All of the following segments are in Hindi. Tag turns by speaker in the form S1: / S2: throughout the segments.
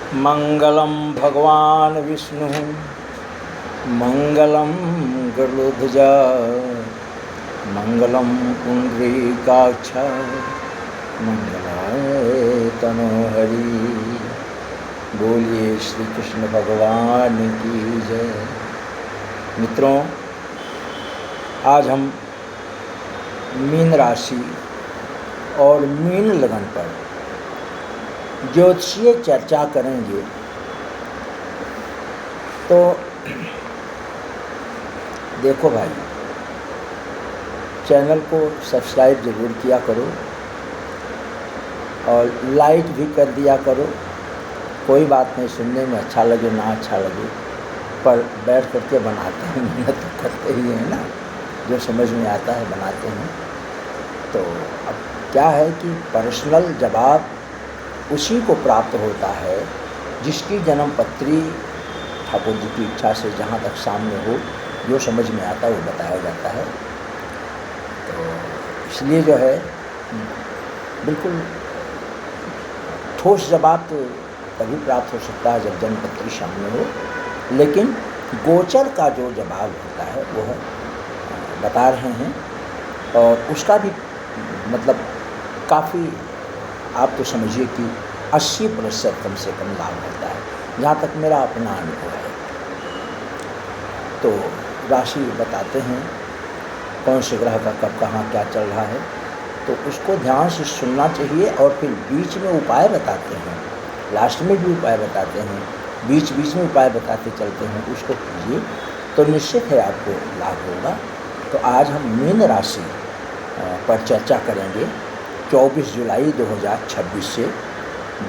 S1: मंगलम भगवान विष्णु मंगलम गरुड़ध्वज मंगलम पुंडरीकाक्ष मंगलाय तनोहरि। बोलिए श्री कृष्ण भगवान की जय। मित्रों, आज हम मीन राशि और मीन लगन पर ज्योतिषीय चर्चा करेंगे। तो देखो भाई, चैनल को सब्सक्राइब ज़रूर किया करो और लाइक भी कर दिया करो। कोई बात नहीं, सुनने में अच्छा लगे ना अच्छा लगे, पर बैठ करके बनाते हैं, मेहनत तो करते ही हैं ना, जो समझ में आता है बनाते हैं। तो अब क्या है कि पर्सनल जवाब उसी को प्राप्त होता है जिसकी जन्म पत्री ठाकुर जी की इच्छा से जहाँ तक सामने हो, जो समझ में आता है वो बताया जाता है। तो इसलिए जो है बिल्कुल ठोस जवाब तो तभी प्राप्त हो सकता है जब जन्म पत्री सामने हो, लेकिन गोचर का जो जवाब होता है वो है बता रहे हैं, और उसका भी मतलब काफ़ी आप तो समझिए कि 80% कम से कम लाभ होता है, जहाँ तक मेरा अपना अनुभव है। तो राशि बताते हैं कौन से ग्रह का कब कहाँ क्या चल रहा है, तो उसको ध्यान से सुनना चाहिए। और फिर बीच में उपाय बताते हैं, लास्ट में भी उपाय बताते हैं, बीच बीच में उपाय बताते चलते हैं, उसको कीजिए तो निश्चित है आपको लाभ होगा। तो आज हम मीन राशि पर चर्चा करेंगे। 24 जुलाई 2026 से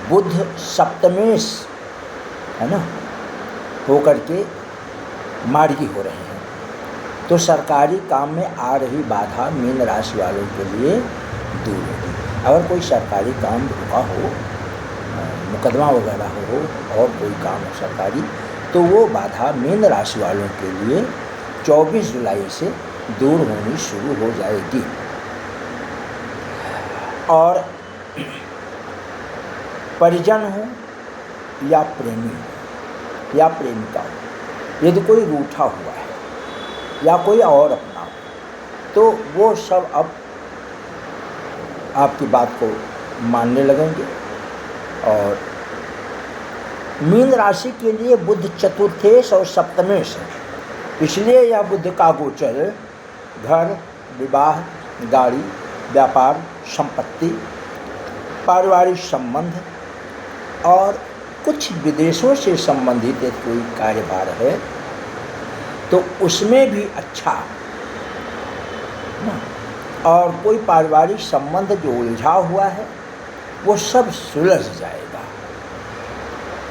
S1: बुध सप्तमेश है ना होकर के मार्गी हो रहे हैं, तो सरकारी काम में आ रही बाधा मीन राशि वालों के लिए दूर होगी। अगर कोई सरकारी काम रुका हो, मुकदमा वगैरह हो और कोई काम हो सरकारी, तो वो बाधा मीन राशि वालों के लिए 24 जुलाई से दूर होनी शुरू हो जाएगी। और परिजन हो या प्रेमी हो या प्रेमिका हो, यदि कोई रूठा हुआ है या कोई और अपना हो, तो वो सब अब आपकी बात को मानने लगेंगे। और मीन राशि के लिए बुध चतुर्थेश और सप्तमेश है, इसलिए यह बुध का गोचर घर, विवाह, गाड़ी, व्यापार, संपत्ति, पारिवारिक संबंध और कुछ विदेशों से संबंधित एक कोई कार्यभार है तो उसमें भी अच्छा, और कोई पारिवारिक संबंध जो उलझा हुआ है वो सब सुलझ जाएगा,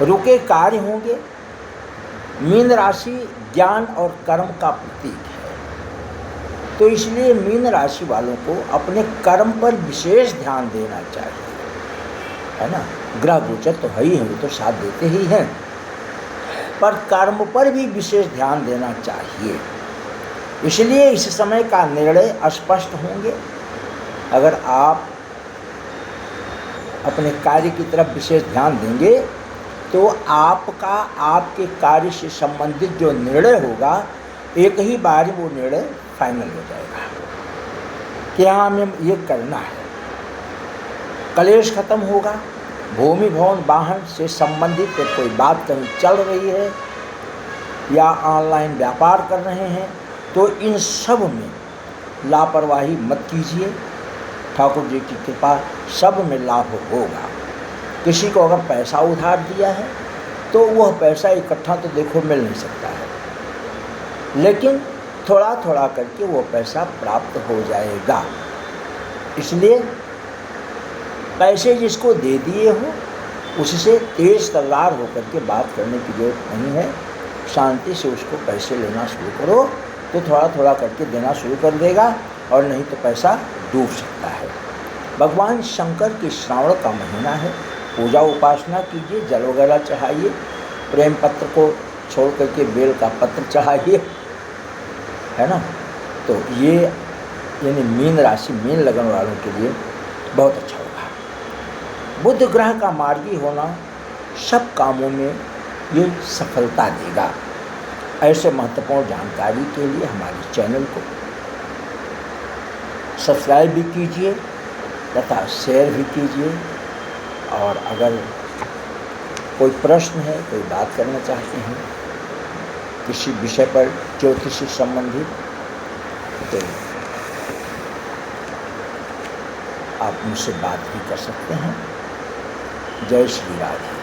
S1: रुके कार्य होंगे। मीन राशि ज्ञान और कर्म का प्रतीक है, तो इसलिए मीन राशि वालों को अपने कर्म पर विशेष ध्यान देना चाहिए, है ना। ग्रह गोचर तो है ही है, वो तो साथ देते ही हैं, पर कर्म पर भी विशेष ध्यान देना चाहिए। इसलिए इस समय का निर्णय स्पष्ट होंगे। अगर आप अपने कार्य की तरफ विशेष ध्यान देंगे तो आपका आपके कार्य से संबंधित जो निर्णय होगा, एक ही बार वो निर्णय फाइनल हो जाएगा कि हाँ हमें ये करना है। कलेश खत्म होगा। भूमि भवन वाहन से संबंधित कोई बात कहीं चल रही है या ऑनलाइन व्यापार कर रहे हैं, तो इन सब में लापरवाही मत कीजिए। ठाकुर जी की कृपा सब में लाभ होगा। किसी को अगर पैसा उधार दिया है तो वह पैसा इकट्ठा तो देखो मिल नहीं सकता है, लेकिन थोड़ा थोड़ा करके वो पैसा प्राप्त हो जाएगा। इसलिए पैसे जिसको दे दिए हो उससे तेज तर्रार होकर के बात करने की जरूरत नहीं है। शांति से उसको पैसे लेना शुरू करो तो थोड़ा थोड़ा करके देना शुरू कर देगा, और नहीं तो पैसा डूब सकता है। भगवान शंकर की श्रावण का महीना है, पूजा उपासना कीजिए, जल वगैरह चढ़ाइए, प्रेम पत्र को छोड़ करके बेल का पत्र चढ़ाइए, है ना। तो ये यानी मीन राशि, मीन लगन वालों के लिए बहुत अच्छा होगा। बुध ग्रह का मार्गी होना सब कामों में ये सफलता देगा। ऐसे महत्वपूर्ण जानकारी के लिए हमारे चैनल को सब्सक्राइब भी कीजिए तथा शेयर भी कीजिए। और अगर कोई प्रश्न है, कोई बात करना चाहते हैं किसी विषय पर ज्योतिष से संबंधित, तो आप मुझसे बात भी कर सकते हैं। जय श्री राधे।